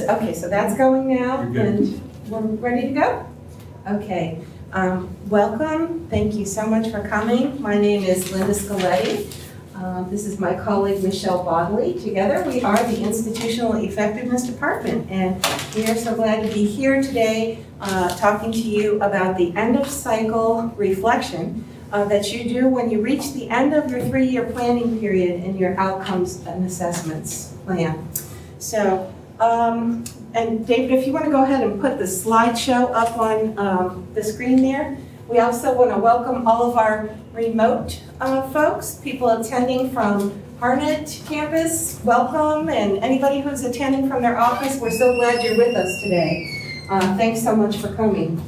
Okay, so that's going now, You're good. and we're ready to go? Okay, welcome. Thank you so much for coming. My name is Linda Scaletti. This is my colleague Michelle Bodley. Together we are the Institutional Effectiveness Department, and we are so glad to be here today talking to you about the end of cycle reflection that you do when you reach the end of your 3-year planning period in your outcomes and assessments plan. So, and David, if you want to go ahead and put the slideshow up on the screen there. We also want to welcome all of our remote folks, people attending from Harnett campus, welcome, and anybody who's attending from their office, we're so glad you're with us today. Thanks so much for coming.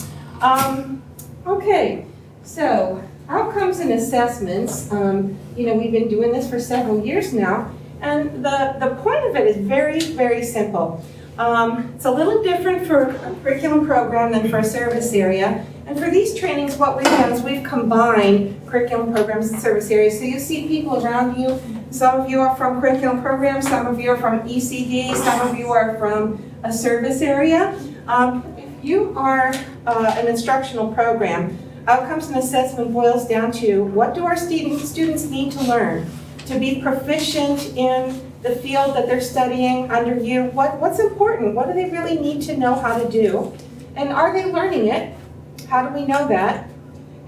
Okay, so outcomes and assessments, we've been doing this for several years now, and the point of it is very, very simple. It's a little different for a curriculum program than for a service area. And for these trainings, what we've done is we've combined curriculum programs and service areas. So you see people around you. Some of you are from curriculum programs, some of you are from ECD, some of you are from a service area. If you are an instructional program, outcomes and assessment boils down to what do our students need to learn to be proficient in the field that they're studying under you. What's important? What do they really need to know how to do? And are they learning it? How do we know that?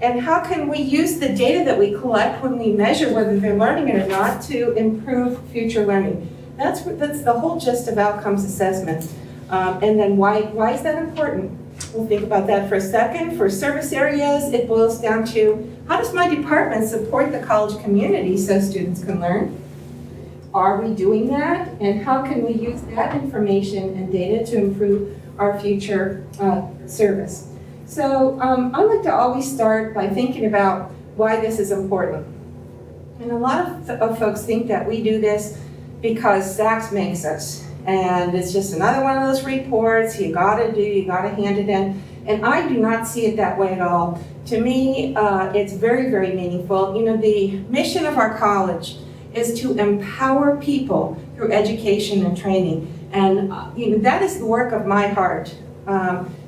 And how can we use the data that we collect when we measure whether they're learning it or not to improve future learning? That's the whole gist of outcomes assessment. And then why is that important? We'll think about that for a second. For service areas, it boils down to how does my department support the college community so students can learn? Are we doing that? And how can we use that information and data to improve our future service? So I like to always start by thinking about why this is important. And a lot of folks think that we do this because SACS makes us. And it's just another one of those reports you gotta hand it in. And I do not see it that way at all. To me, it's very, very meaningful. The mission of our college is to empower people through education and training. And that is the work of my heart.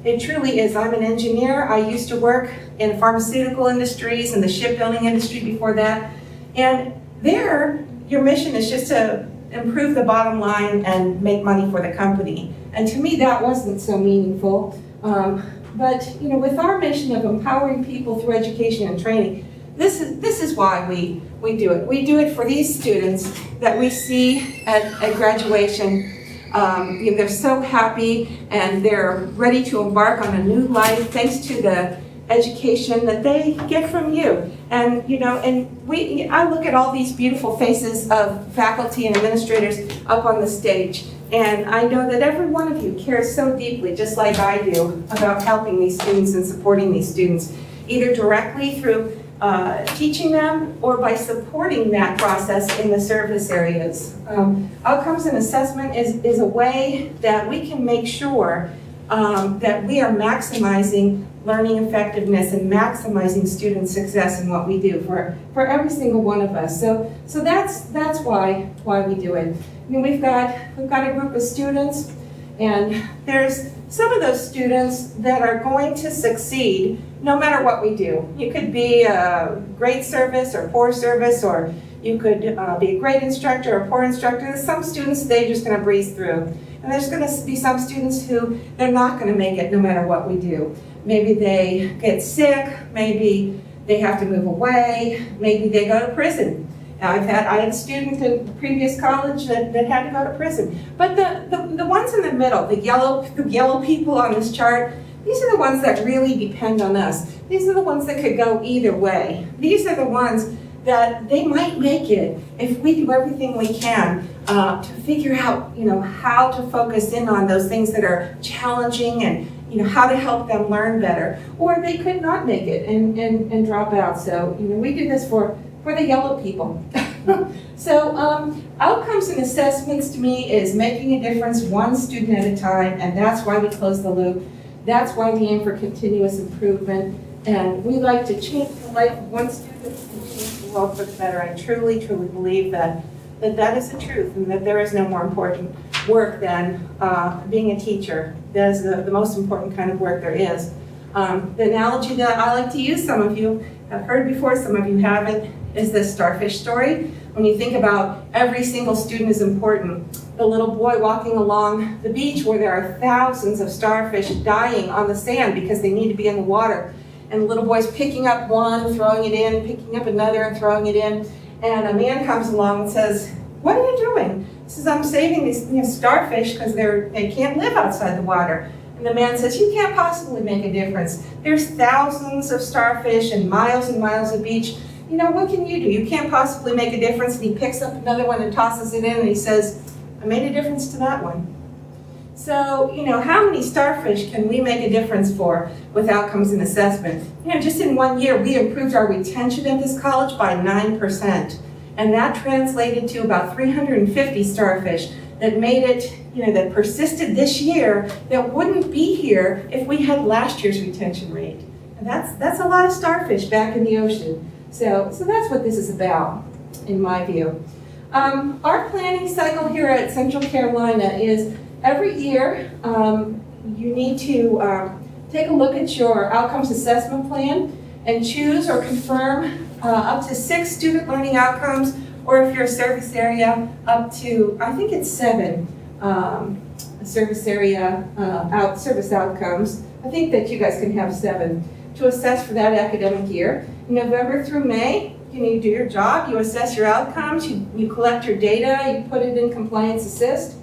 It truly is. I'm an engineer. I used to work in pharmaceutical industries and the shipbuilding industry before that. And there, your mission is just to improve the bottom line and make money for the company. And to me, that wasn't so meaningful. But with our mission of empowering people through education and training, this is why we do it. We do it for these students that we see at graduation. They're so happy and they're ready to embark on a new life thanks to the education that they get from you. And I look at all these beautiful faces of faculty and administrators up on the stage, and I know that every one of you cares so deeply, just like I do, about helping these students and supporting these students, either directly through teaching them or by supporting that process in the service areas. Outcomes and assessment is a way that we can make sure that we are maximizing learning effectiveness and maximizing student success in what we do for every single one of us. So that's why we do it. We've got a group of students, and there's some of those students that are going to succeed no matter what we do. You could be a great service or poor service, or you could be a great instructor or poor instructor. There's some students, they're just going to breeze through. And there's going to be some students who they're not going to make it no matter what we do. Maybe they get sick, maybe they have to move away, maybe they go to prison. I had a student in previous college that had to go to prison. But the ones in the middle, the yellow people on this chart, these are the ones that really depend on us. These are the ones that could go either way. These are the ones that they might make it if we do everything we can to figure out, how to focus in on those things that are challenging and how to help them learn better. Or they could not make it and drop out. So we do this for the yellow people. So outcomes and assessments to me is making a difference one student at a time, and that's why we close the loop. That's why we aim for continuous improvement. And we like to change the life of one student and change the world for the better. I truly, truly believe that is the truth, and that there is no more important work than being a teacher. That is the most important kind of work there is. The analogy that I like to use, some of you have heard before, some of you haven't, is this starfish story. When you think about every single student is important, the little boy walking along the beach where there are thousands of starfish dying on the sand because they need to be in the water. And the little boy's picking up one, throwing it in, picking up another and throwing it in. And a man comes along and says, "What are you doing?" He says, "I'm saving these starfish because they can't live outside the water." And the man says, "You can't possibly make a difference. There's thousands of starfish and miles of beach. You know, what can you do? You can't possibly make a difference." And he picks up another one and tosses it in and he says, "I made a difference to that one." So, you know, how many starfish can we make a difference for with outcomes and assessment? You know, just in 1 year, we improved our retention at this college by 9%. And that translated to about 350 starfish that made it, you know, that persisted this year that wouldn't be here if we had last year's retention rate. And that's a lot of starfish back in the ocean. So that's what this is about, in my view. Our planning cycle here at Central Carolina is every year you need to take a look at your outcomes assessment plan and choose or confirm up to 6 student learning outcomes, or if you're a service area, up to, I think it's 7 service area service outcomes. I think that you guys can have 7 to assess for that academic year. November through May, you do your job, you assess your outcomes, you collect your data, you put it in Compliance Assist.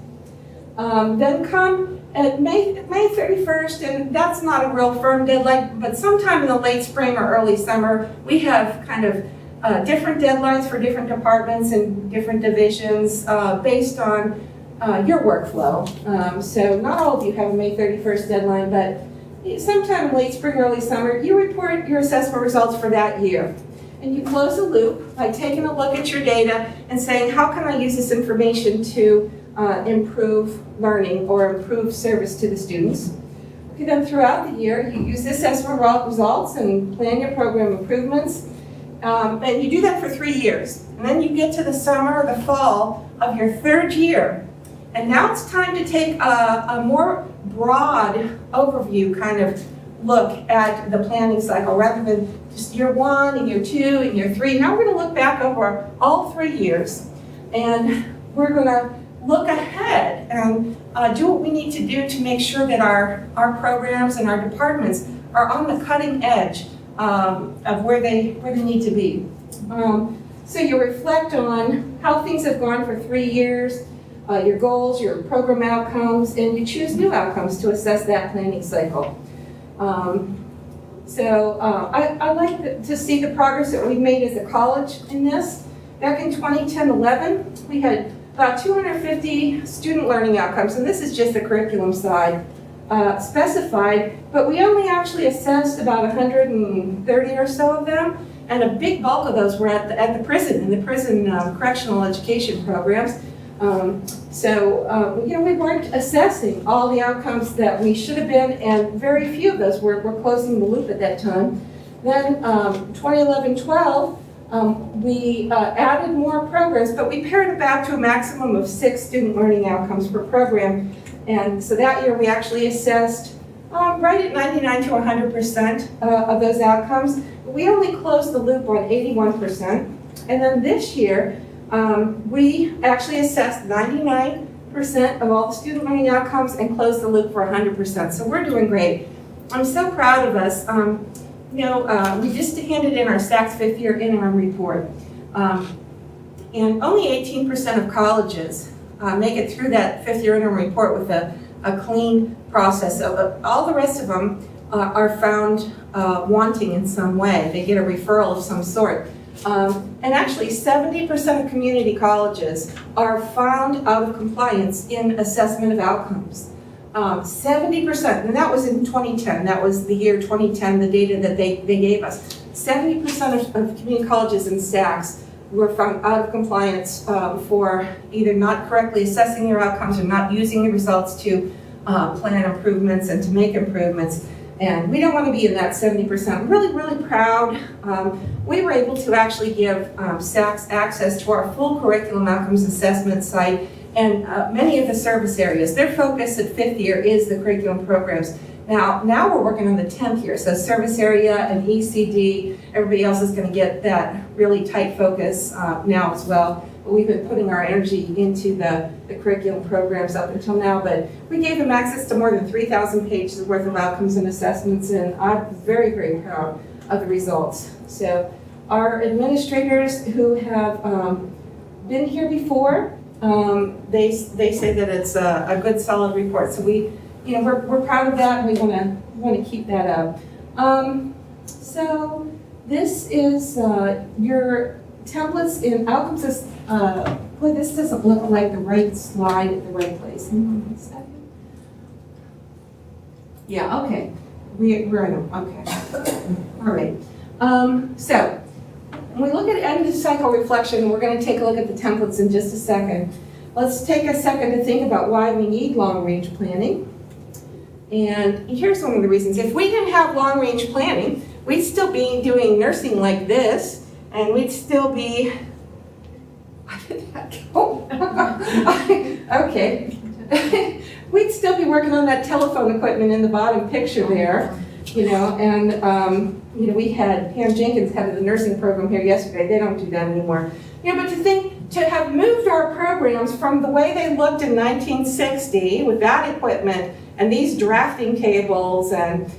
Then come at May 31st, and that's not a real firm deadline, but sometime in the late spring or early summer, we have kind of different deadlines for different departments and different divisions based on your workflow. So not all of you have a May 31st deadline, but sometime in late spring, early summer, you report your assessment results for that year. And you close the loop by taking a look at your data and saying, how can I use this information to improve learning or improve service to the students? Okay, then throughout the year, you use the assessment results and plan your program improvements. And you do that for 3 years. And then you get to the summer or the fall of your 3rd year. And now it's time to take a more broad overview kind of look at the planning cycle rather than just year 1 and year 2 and year 3. Now we're going to look back over all 3 years, and we're going to look ahead and do what we need to do to make sure that our programs and our departments are on the cutting edge of where they need to be. So you reflect on how things have gone for 3 years, your goals, your program outcomes, and you choose new outcomes to assess that planning cycle. I like to see the progress that we've made as a college in this. Back in 2010-11, we had about 250 student learning outcomes, and this is just the curriculum side specified, but we only actually assessed about 130 or so of them, and a big bulk of those were at the prison, in the prison correctional education programs. We weren't assessing all the outcomes that we should have been, and very few of those were closing the loop at that time. Then 2011-12, we added more programs, but we pared it back to a maximum of 6 student learning outcomes per program. And so that year we actually assessed right at 99 to 100% of those outcomes. We only closed the loop on 81%. And then this year, we actually assessed 99% of all the student learning outcomes and closed the loop for 100%. So we're doing great. I'm so proud of us. We just handed in our SACS 5th year interim report. And only 18% of colleges make it through that 5th year interim report with a clean process. So, all the rest of them are found wanting in some way. They get a referral of some sort. And actually 70% of community colleges are found out of compliance in assessment of outcomes. 70%, and that was in 2010, that was the year 2010, the data that they gave us. 70% of community colleges in SACS were found out of compliance for either not correctly assessing their outcomes or not using the results to plan improvements and to make improvements. And we don't want to be in that 70%. I'm really, really proud. We were able to actually give SACS access to our full curriculum outcomes assessment site and many of the service areas. Their focus at 5th year is the curriculum programs. Now we're working on the 10th year, so service area and ECD, everybody else is going to get that really tight focus now as well. But we've been putting our energy into the curriculum programs up until now, but we gave them access to more than 3,000 pages worth of outcomes and assessments, and I'm very, very proud of the results. So our administrators who have been here before, they say that it's a good, solid report. So we're proud of that, and we want to keep that up. So this is your templates in outcomes. Boy, this doesn't look like the right slide at the right place. Hang on one second. Yeah, okay. We're in them. Okay. All right. So when we look at end of cycle reflection, we're going to take a look at the templates in just a second. Let's take a second to think about why we need long-range planning. And here's one of the reasons. If we didn't have long-range planning, we'd still be doing nursing like this, and we'd still be, okay. We'd still be working on that telephone equipment in the bottom picture there, and we had Pam Jenkins, head of the nursing program, here yesterday. They don't do that anymore. But to have moved our programs from the way they looked in 1960 with that equipment and these drafting tables and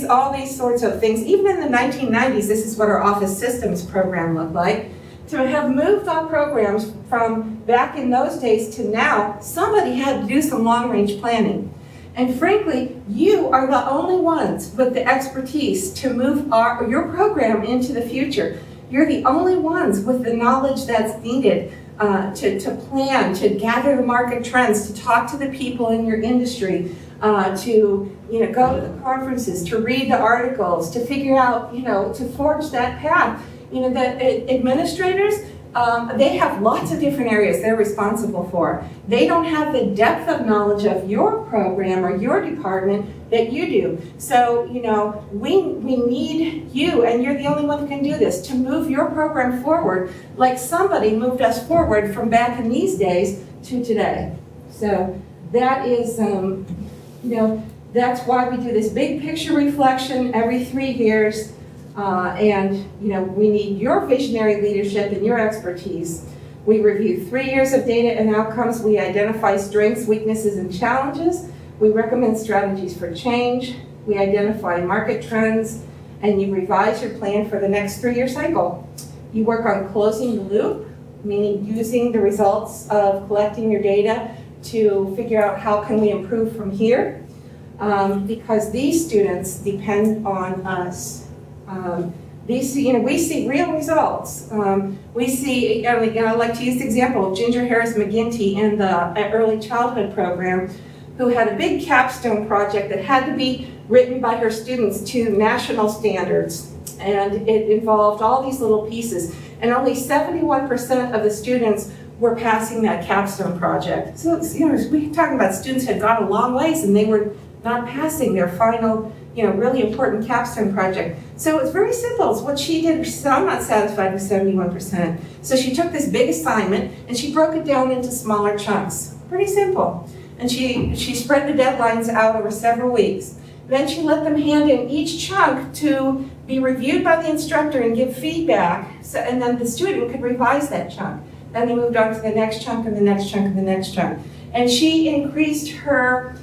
all these sorts of things, even in the 1990s, this is what our office systems program looked like. To have moved our programs from back in those days to now, somebody had to do some long-range planning. And frankly, you are the only ones with the expertise to move your program into the future. You're the only ones with the knowledge that's needed to plan, to gather the market trends, to talk to the people in your industry, to go to the conferences, to read the articles, to figure out, to forge that path. The administrators, they have lots of different areas they're responsible for. They don't have the depth of knowledge of your program or your department that you do. So, we need you, and you're the only one who can do this, to move your program forward like somebody moved us forward from back in these days to today. So that is, that's why we do this big picture reflection every 3 years. We need your visionary leadership and your expertise. We review 3 years of data and outcomes. We identify strengths, weaknesses, and challenges. We recommend strategies for change. We identify market trends, and you revise your plan for the next 3-year cycle. You work on closing the loop, meaning using the results of collecting your data to figure out how can we improve from here, because these students depend on us. We see real results. We see, I like to use the example of Ginger Harris McGinty in the early childhood program, who had a big capstone project that had to be written by her students to national standards. And it involved all these little pieces. And only 71% of the students were passing that capstone project. So, we're talking about students who had gone a long ways and they were not passing their final, really important capstone project. So it's very simple. It's what she did. She said, I'm not satisfied with 71%. So she took this big assignment and she broke it down into smaller chunks. Pretty simple. And she spread the deadlines out over several weeks. Then she let them hand in each chunk to be reviewed by the instructor and give feedback, and then the student could revise that chunk. Then they moved on to the next chunk and the next chunk and the next chunk. And she increased her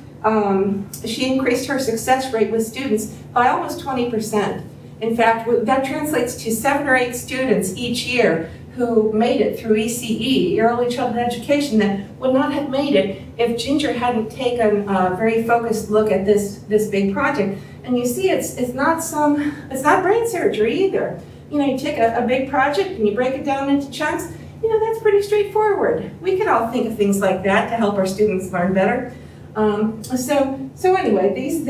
success rate with students by almost 20%. In fact, that translates to 7 or 8 students each year who made it through ECE, early childhood education, that would not have made it if Ginger hadn't taken a very focused look at this big project. And you see, it's not brain surgery either. You take a big project and you break it down into chunks. That's pretty straightforward. We can all think of things like that to help our students learn better. So anyway, these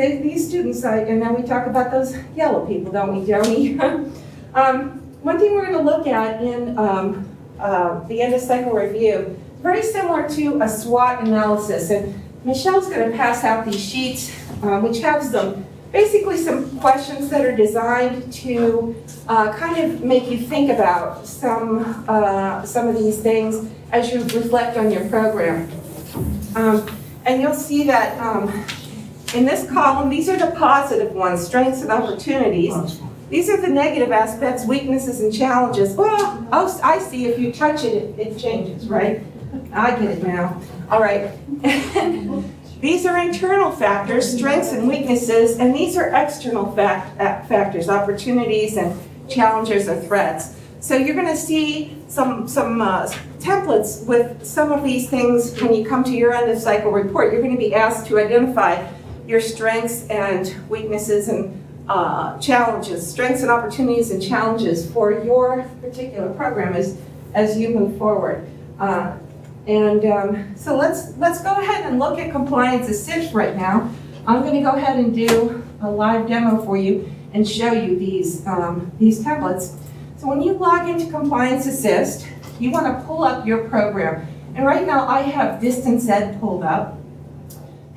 students, and then we talk about those yellow people, don't we, Joni? One thing we're going to look at in the end of cycle review, very similar to a SWOT analysis, and Michelle's going to pass out these sheets, which have some basically some questions that are designed to kind of make you think about some of these things as you reflect on your program. And you'll see that in this column, these are the positive ones, strengths and opportunities. These are the negative aspects, weaknesses and challenges. Well, oh, I see if you touch it, it changes, right? I get it now. All right. These are internal factors, strengths and weaknesses, and these are external factors, opportunities and challenges or threats. So you're going to see some templates with some of these things when you come to your end of cycle report. You're going to be asked to identify your strengths and weaknesses and challenges, strengths and opportunities and challenges for your particular program as you move forward. So let's go ahead and look at Compliance Assist right now. I'm going to go ahead and do a live demo for you and show you these templates. So when you log into Compliance Assist, you want to pull up your program. And right now I have Distance Ed pulled up.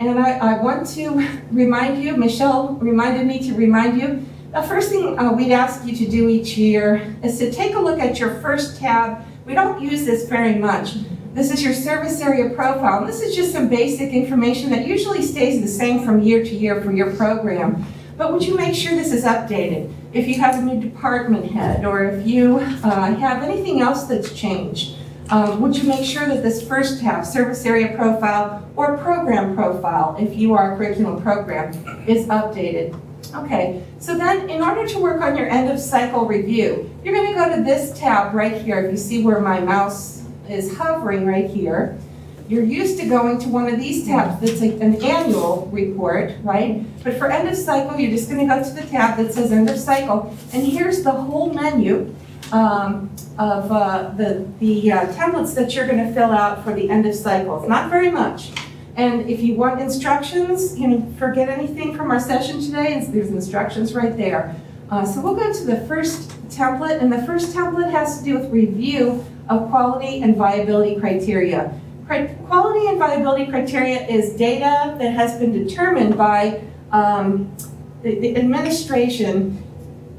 And I want to remind you, Michelle reminded me to remind you, the first thing we'd ask you to do each year is to take a look at your first tab. We don't use this very much. This is your service area profile. And this is just some basic information that usually stays the same from year to year for your program. But would you make sure this is updated? If you have a new department head, or if you have anything else that's changed, would you make sure that this first tab, service area profile or program profile, if you are a curriculum program, is updated? Okay, so then in order to work on your end of cycle review, you're going to go to this tab right here. If you see where my mouse is hovering right here, you're used to going to one of these tabs that's like an annual report, right? But for end of cycle, you're just going to go to the tab that says end of cycle, and here's the whole menu of the templates that you're going to fill out for the end of cycle. It's not very much. And if you want instructions, forget anything from our session today, there's instructions right there. So we'll go to the first template, and the first template has to do with review of quality and viability criteria. Quality and viability criteria is data that has been determined by the administration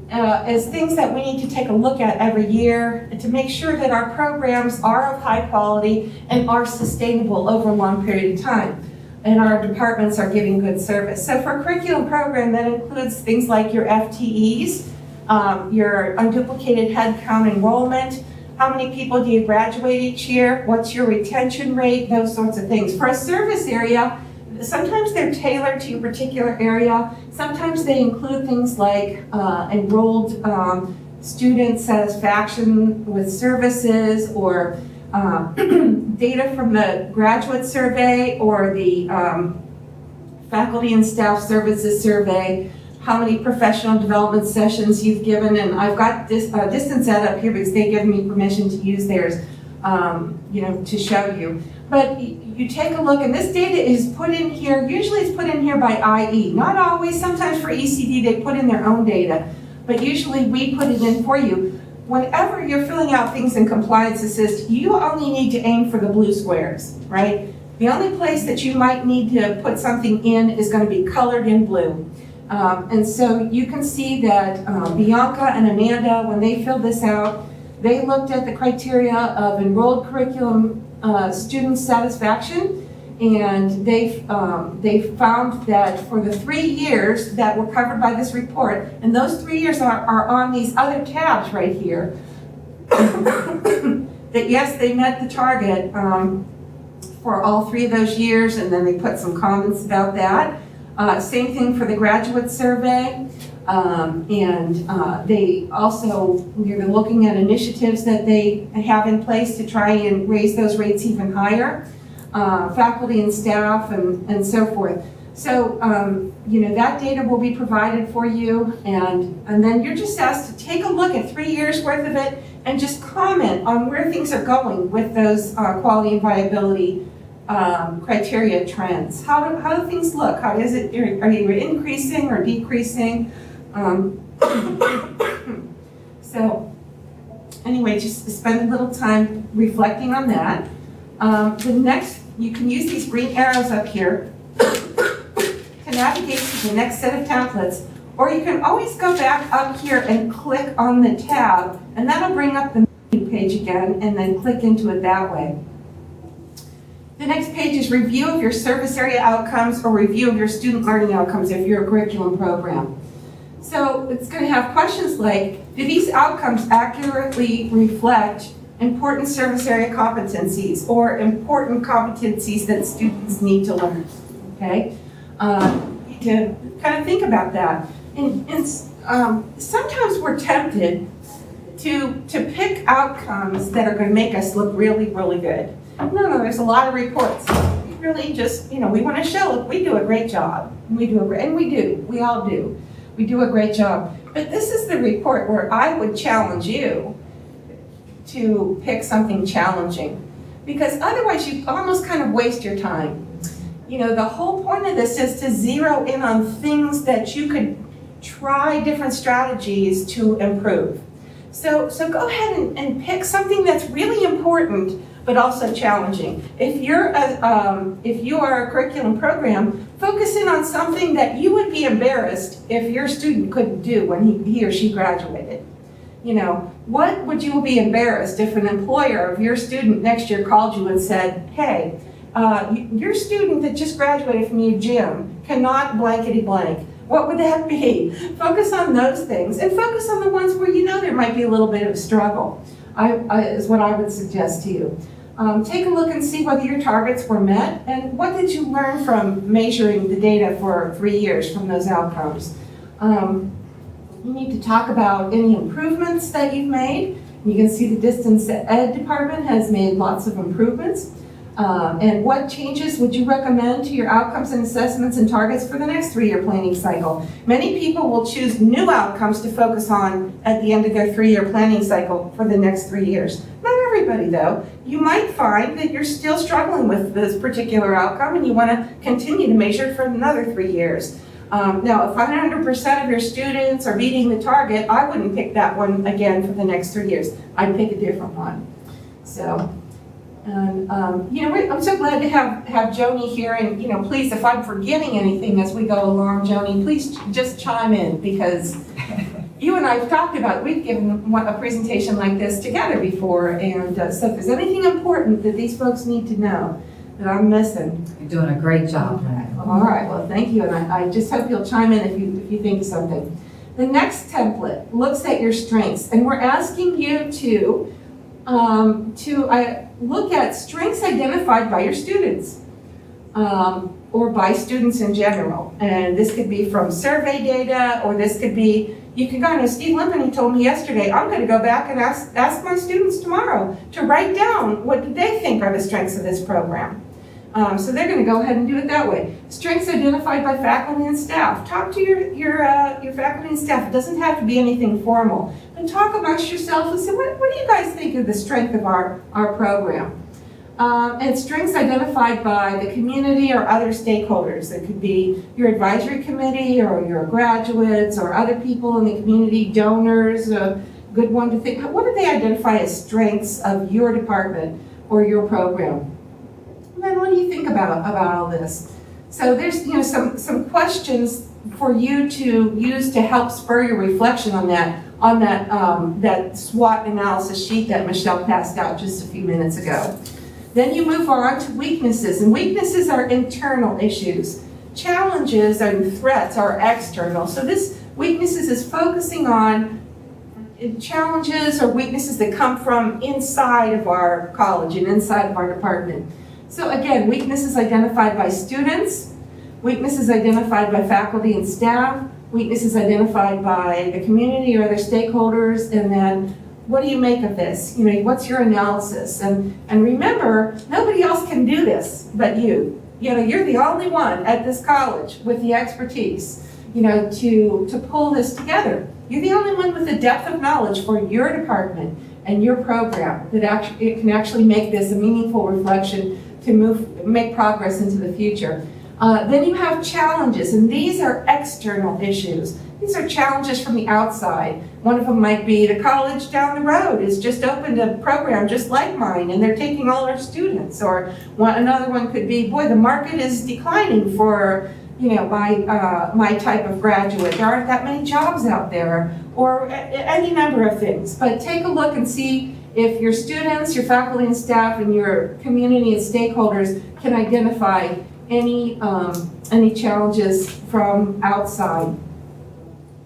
as things that we need to take a look at every year to make sure that our programs are of high quality and are sustainable over a long period of time, and our departments are giving good service. So for a curriculum program, that includes things like your FTEs, your unduplicated headcount enrollment, how many people do you graduate each year, what's your retention rate, those sorts of things. For a service area, sometimes they're tailored to your particular area. Sometimes they include things like enrolled student satisfaction with services, or data from the graduate survey or the faculty and staff services survey, how many professional development sessions you've given. And I've got this Distance Ed up here because they give me permission to use theirs, to show you. But you take a look, and this data is put in here. Usually it's put in here by IE. Not always. Sometimes for ECD they put in their own data, but usually we put it in for you. Whenever you're filling out things in Compliance Assist, you only need to aim for the blue squares, right? The only place that you might need to put something in is going to be colored in blue. And so you can see that Bianca and Amanda, when they filled this out, they looked at the criteria of enrolled curriculum student satisfaction, and they found that for the 3 years that were covered by this report, and those 3 years are on these other tabs right here, that yes, they met the target for all 3 of those years, and then they put some comments about that. Same thing for the graduate survey. They also, we're looking at initiatives that they have in place to try and raise those rates even higher, faculty and staff and so forth. So, that data will be provided for you, and then you're just asked to take a look at 3 years worth of it and just comment on where things are going with those quality and viability criteria trends. How do things look? How is it? Are you increasing or decreasing? So anyway, just spend a little time reflecting on that. The next, you can use these green arrows up here to to navigate to the next set of templates, or you can always go back up here and click on the tab, and that'll bring up the menu page again, and then click into it that way. The next page is review of your service area outcomes or review of your student learning outcomes if you're a curriculum program. So it's going to have questions like, do these outcomes accurately reflect important service area competencies or important competencies that students need to learn? Okay, to kind of think about that. And sometimes we're tempted to pick outcomes that are going to make us look really, really good. No, there's a lot of reports. We really just, we want to show we do a great job. We all do. We do a great job. But this is the report where I would challenge you to pick something challenging, because otherwise you almost kind of waste your time. The whole point of this is to zero in on things that you could try different strategies to improve. So go ahead and pick something that's really important but also challenging. If you are a curriculum program, focus in on something that you would be embarrassed if your student couldn't do when he or she graduated. What would you be embarrassed if an employer of your student next year called you and said, hey, your student that just graduated from your gym cannot blankety blank. What would that be? Focus on those things and focus on the ones where there might be a little bit of struggle, is what I would suggest to you. Take a look and see whether your targets were met and what did you learn from measuring the data for 3 years from those outcomes. You need to talk about any improvements that you've made. You can see the distance ed department has made lots of improvements. And what changes would you recommend to your outcomes and assessments and targets for the next 3-year planning cycle? Many people will choose new outcomes to focus on at the end of their 3-year planning cycle for the next 3 years. Not everybody, though. You might find that you're still struggling with this particular outcome and you want to continue to measure it for another 3 years. Now, if 100% of your students are meeting the target, I wouldn't pick that one again for the next 3 years. I'd pick a different one. I'm so glad to have Joni here, and please, if I'm forgetting anything as we go along, Joni, please just chime in, because you and I have talked about, we've given a presentation like this together before, and so if there's anything important that these folks need to know that I'm missing. You're doing a great job. Okay. All right, well, thank you, and I just hope you'll chime in if you think of something. The next template looks at your strengths, and we're asking you to look at strengths identified by your students or by students in general. And this could be from survey data, or this could be, you can go to Steve Limpany told me yesterday, I'm going to go back and ask my students tomorrow to write down what do they think are the strengths of this program. So they're going to go ahead and do it that way. Strengths identified by faculty and staff. Talk to your faculty and staff. It doesn't have to be anything formal. But talk amongst yourself and say, what do you guys think of the strength of our program? And strengths identified by the community or other stakeholders. It could be your advisory committee or your graduates or other people in the community, donors, a good one to think. What do they identify as strengths of your department or your program? And then what do you think about all this? So there's some questions for you to use to help spur your reflection on that SWOT analysis sheet that Michelle passed out just a few minutes ago. Then you move on to weaknesses, and weaknesses are internal issues. Challenges and threats are external. So this weaknesses is focusing on challenges or weaknesses that come from inside of our college and inside of our department. So again, weaknesses identified by students, weaknesses identified by faculty and staff, weaknesses identified by the community or other stakeholders, and then what do you make of this? What's your analysis? And remember, nobody else can do this but you. You're the only one at this college with the expertise, to pull this together. You're the only one with the depth of knowledge for your department and your program that it can actually make this a meaningful reflection to make progress into the future. Then you have challenges, and these are external issues. These are challenges from the outside. One of them might be the college down the road has just opened a program just like mine, and they're taking all our students. Or another one could be, boy, the market is declining for my type of graduate. There aren't that many jobs out there, or any number of things. But take a look and see if your students, your faculty and staff, and your community and stakeholders can identify any challenges from outside.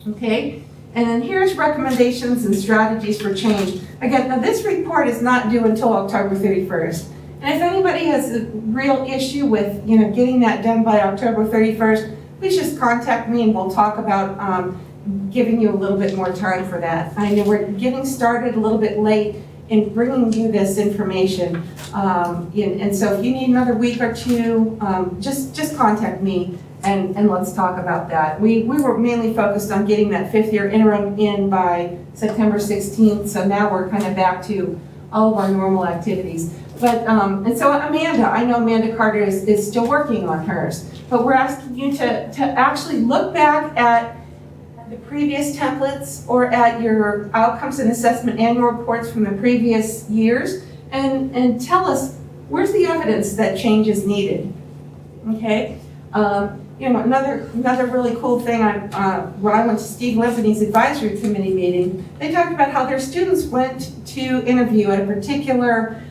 Okay? And then here's recommendations and strategies for change. Again, now this report is not due until October 31st. And if anybody has a real issue with getting that done by October 31st, please just contact me and we'll talk about giving you a little bit more time for that. I know we're getting started a little bit late in bringing you this information. And so if you need another week or two, just contact me and let's talk about that. We were mainly focused on getting that 5th year interim in by September 16th, so now we're kind of back to all of our normal activities. But, and so Amanda, I know Amanda Carter is still working on hers, but we're asking you to actually look back at the previous templates or at your outcomes and assessment annual reports from the previous years and tell us, where's the evidence that change is needed? Okay? Another really cool thing, when I went to Steve Limpany's advisory committee meeting, they talked about how their students went to interview at a particular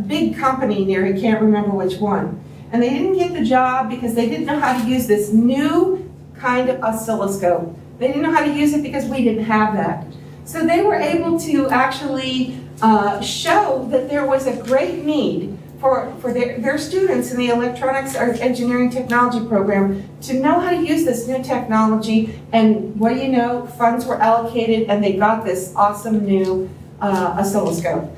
big company near, I can't remember which one. And they didn't get the job because they didn't know how to use this new kind of oscilloscope. They didn't know how to use it because we didn't have that. So they were able to actually show that there was a great need for their students in the electronics or engineering technology program to know how to use this new technology. And what do you know? Funds were allocated and they got this awesome new oscilloscope.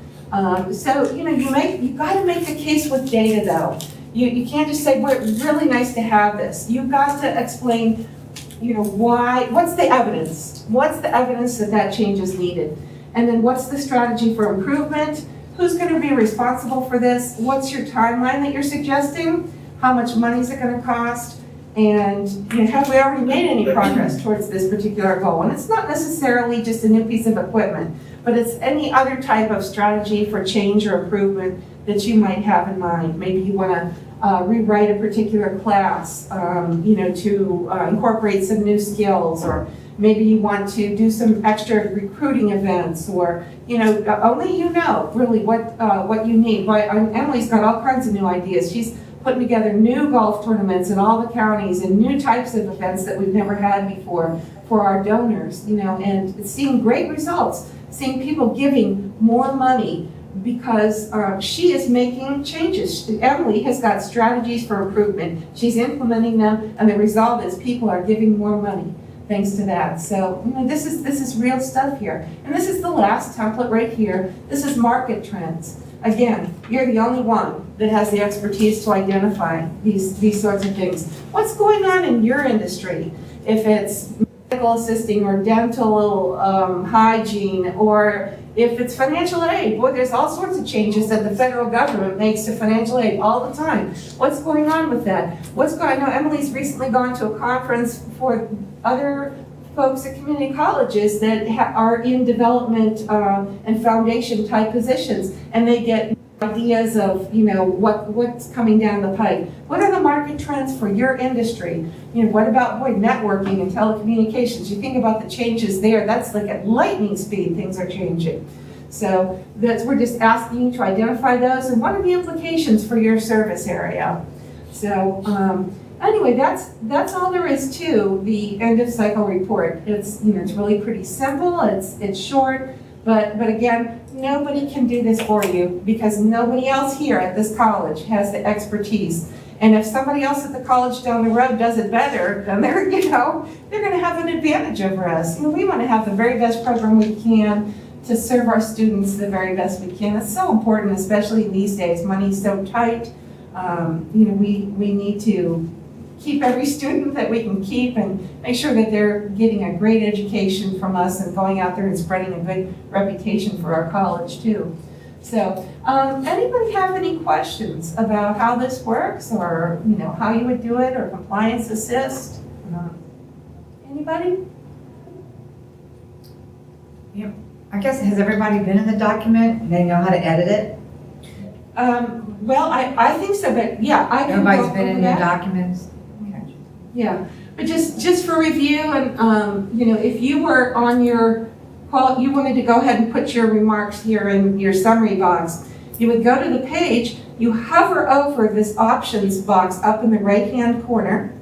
So you got to make the case with data though. You can't just say, well, it's really nice to have this. You've got to explain, why, what's the evidence? What's the evidence that change is needed? And then what's the strategy for improvement? Who's going to be responsible for this? What's your timeline that you're suggesting? How much money is it going to cost? And have we already made any progress towards this particular goal? And it's not necessarily just a new piece of equipment, but it's any other type of strategy for change or improvement that you might have in mind. Maybe you want to rewrite a particular class, to incorporate some new skills, or maybe you want to do some extra recruiting events, or only really what you need. Emily's got all kinds of new ideas. She's putting together new golf tournaments in all the counties and new types of events that we've never had before for our donors. And seeing great results, seeing people giving more money because she is making changes. Emily has got strategies for improvement. She's implementing them, and the result is people are giving more money thanks to that. So this is real stuff here. And this is the last template right here. This is market trends. Again, you're the only one that has the expertise to identify these sorts of things. What's going on in your industry? If it's medical assisting or dental hygiene, or if it's financial aid. Boy, there's all sorts of changes that the federal government makes to financial aid all the time. What's going on with that? I know Emily's recently gone to a conference for other folks at community colleges that are in development and foundation type positions, and they get ideas of what's coming down the pipe. What are the market trends for your industry? What about networking and telecommunications? You think about the changes there. That's like at lightning speed things are changing. So we're just asking you to identify those and what are the implications for your service area. So anyway, that's all there is to the end of cycle report. It's it's really pretty simple. It's short, but again, nobody can do this for you because nobody else here at this college has the expertise. And if somebody else at the college down the road does it better, then they're going to have an advantage over us. We want to have the very best program we can to serve our students the very best we can. It's so important, especially these days. Money's so tight. We need to keep every student that we can keep and make sure that they're getting a great education from us and going out there and spreading a good reputation for our college too. So anybody have any questions about how this works, or how you would do it, or compliance assist? Anybody? Yeah. I guess, has everybody been in the document? They know how to edit it? Well, I think so, but yeah, I can Everybody's go been over in their that. documents? Yeah, but just for review, and you know, if you were on your call, you wanted to go ahead and put your remarks here in your summary box, you would go to the page, you hover over this options box up in the right-hand corner,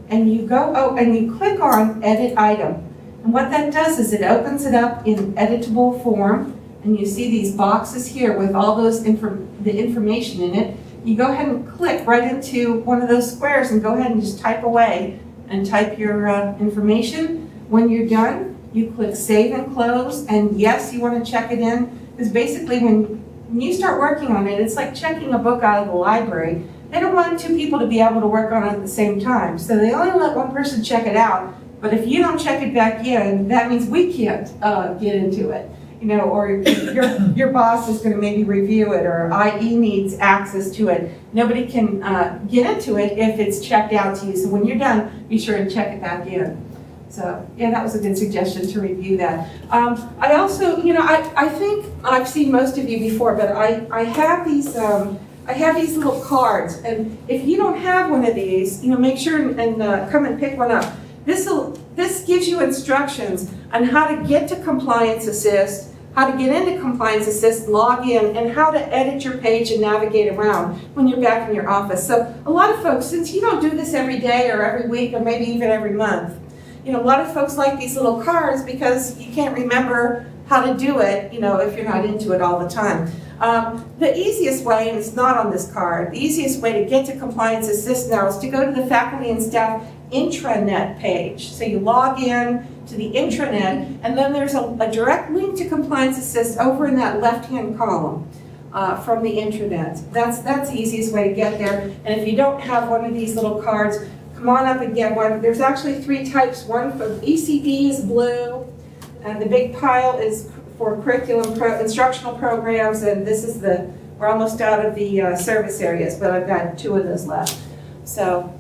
and you go and you click on Edit Item. And what that does is it opens it up in editable form, and you see these boxes here with all those the information in it. You go ahead and click right into one of those squares and go ahead and just type away and type your information. When you're done, you click Save and Close, and yes, you want to check it in, because basically when you start working on it, it's like checking a book out of the library. They don't want two people to be able to work on it at the same time, so they only let one person check it out. But if you don't check it back in, that means we can't get into it. You know, or your boss is going to maybe review it, or IE needs access to it. Nobody can get into it if it's checked out to you. So when you're done, be sure and check it back in. So yeah, that was a good suggestion to review that. I also, you know, I think I've seen most of you before, but I have these little cards, and if you don't have one of these, you know, make sure and come and pick one up. This gives you instructions on how to get to Compliance Assist, how to get into Compliance Assist, log in, and how to edit your page and navigate around when you're back in your office. So a lot of folks, since you don't do this every day or every week or maybe even every month, you know, a lot of folks like these little cards because you can't remember how to do it, you know, if you're not into it all the time. The easiest way, and it's not on this card, the easiest way to get to Compliance Assist now is to go to the Faculty and Staff intranet page. So you log in to the intranet, and then there's a direct link to Compliance Assist over in that left-hand column from the intranet. That's the easiest way to get there. And if you don't have one of these little cards, come on up and get one. There's actually 3 types. One for ECD is blue, and the big pile is for curriculum instructional programs, and this is we're almost out of the service areas, but I've got 2 of those left. So,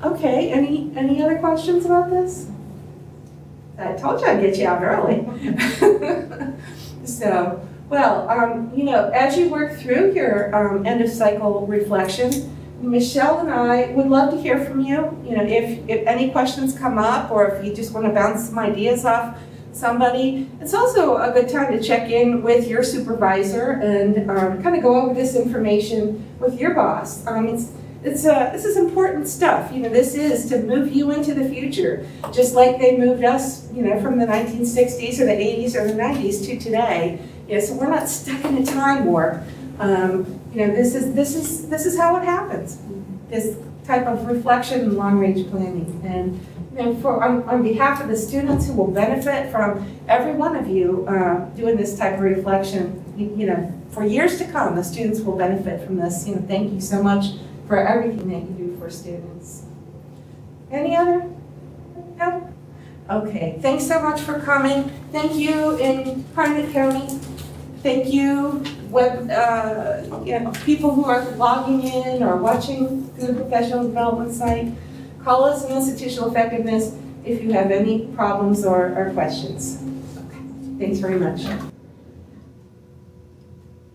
okay, any other questions about this? I told you I'd get you out early. So, well, you know, as you work through your end of cycle reflection, Michelle and I would love to hear from you. You know, if any questions come up, or if you just want to bounce some ideas off somebody. It's also a good time to check in with your supervisor and kind of go over this information with your boss. This is important stuff. You know, this is to move you into the future, just like they moved us, you know, from the 1960s or the 80s or the 90s to today. You know, so we're not stuck in a time warp. You know, this is how it happens. This type of reflection and long-range planning. And you know, on behalf of the students who will benefit from every one of you doing this type of reflection, you know, for years to come, the students will benefit from this. You know, thank you so much for everything that you do for students. Any other? No? Okay, thanks so much for coming. Thank you in Harnett County. Thank you, you know, people who are logging in or watching through the professional development site. Call us in Institutional Effectiveness if you have any problems or questions. Okay. Thanks very much.